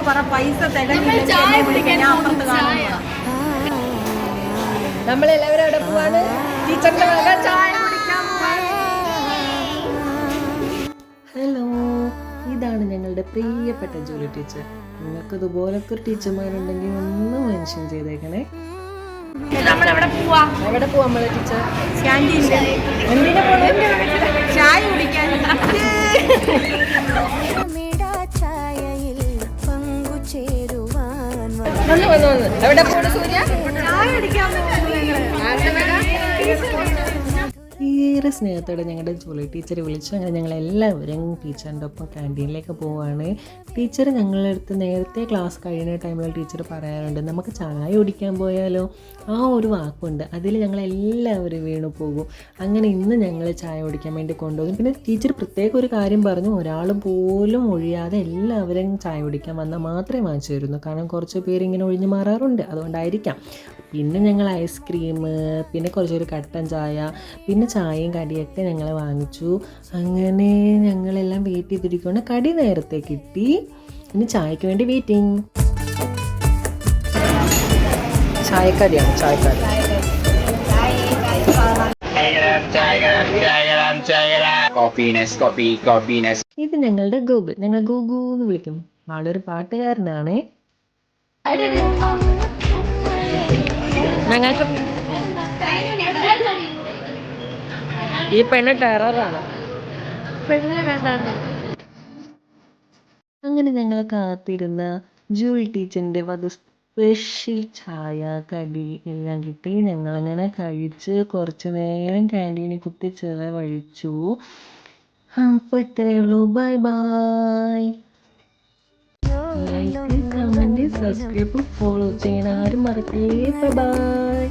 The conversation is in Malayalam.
പറ പൈസ നമ്മളെല്ലാവരും അവിടെ പോവാണ്. ടീച്ചറിന്റെ വക ചായ കുടിക്കാൻ പോവാണ്. ഹലോ, ഇതാണ് ഞങ്ങളുടെ പ്രിയപ്പെട്ട ജൂലി ടീച്ചർ. നിങ്ങൾക്ക് ഇതുപോലൊക്കെ ഒരു ടീച്ചർമാരുണ്ടെങ്കിൽ ഒന്ന് മെൻഷൻ ചെയ്തേക്കണേ. നമ്മളെവിടെ പോവാ? എവിടെ പോവാ നമ്മളെ ടീച്ചർ? ക്യാൻറ്റീനിൽ. എന്തിനാ പോണത്? ചായ കുടിക്കാൻ. എവിടെ പോണ സൂര്യ? ചായ കുടിക്കാൻ ഏറെ സ്നേഹത്തോടെ ഞങ്ങളുടെ ജൂലി ടീച്ചർ വിളിച്ചു. അങ്ങനെ ഞങ്ങളെല്ലാവരും ടീച്ചറിൻ്റെ ഒപ്പം ക്യാൻറ്റീനിലേക്ക് പോവുകയാണ്. ടീച്ചർ ഞങ്ങളുടെ അടുത്ത് നേരത്തെ ക്ലാസ് കഴിയുന്ന ടൈമിൽ ടീച്ചർ പറയാറുണ്ട്, നമുക്ക് ചായ കുടിക്കാൻ പോയാലോ. ആ ഒരു വാക്കുണ്ട്, അതിൽ ഞങ്ങളെല്ലാവരും വീണു പോകും. അങ്ങനെ ഇന്ന് ഞങ്ങൾ ചായ കുടിക്കാൻ വേണ്ടി കൊണ്ടുപോകും. പിന്നെ ടീച്ചർ പ്രത്യേകം ഒരു കാര്യം പറഞ്ഞു, ഒരാൾ പോലും ഒഴിയാതെ എല്ലാവരും ചായ കുടിക്കാൻ വന്നാൽ മാത്രമേ വാങ്ങിച്ചു തരുന്നു. കാരണം കുറച്ച് പേരിങ്ങനെ ഒഴിഞ്ഞു മാറാറുണ്ട്, അതുകൊണ്ടായിരിക്കാം. പിന്നെ ഞങ്ങൾ ഐസ്ക്രീം, പിന്നെ കുറച്ചൊരു കട്ടൻ ചായ, പിന്നെ ചായയും കടിയൊക്കെ ഞങ്ങൾ വാങ്ങിച്ചു. അങ്ങനെ ഞങ്ങളെല്ലാം വെയിറ്റ് ചെയ്തിരിക്കുകയാണ്. കടി നേരത്തെ കിട്ടി, ഇനി ചായക്ക് വേണ്ടി വെയിറ്റിംഗ്. ചായക്കടിയാണ്, ചായക്കടി. ഇത് ഞങ്ങളുടെ ഗൂഗിൾ, ഞങ്ങൾ ഗൂഗു എന്ന് വിളിക്കും. ആളൊരു പാട്ടുകാരനാണ്. ഞങ്ങൾക്ക് ഈ പെണ്ണ് ടെററാണ്. അങ്ങനെ ഞങ്ങൾ കാത്തിരുന്ന ജൂലി ടീച്ചറിൻ്റെ വക സ്പെഷ്യൽ ചായ കടി എല്ലാം കിട്ടി. ഞങ്ങളങ്ങനെ കഴിച്ച് കുറച്ച് നേരം ക്യാൻറ്റീനിൽ കുത്തി ചിലവഴിച്ചു. അപ്പോൾ ഇത്രയേ ഉള്ളൂ. Bye bye. Like, comment, subscribe, follow ചെയ്യാൻ ആരും മറക്കല്ലേ. Bye bye.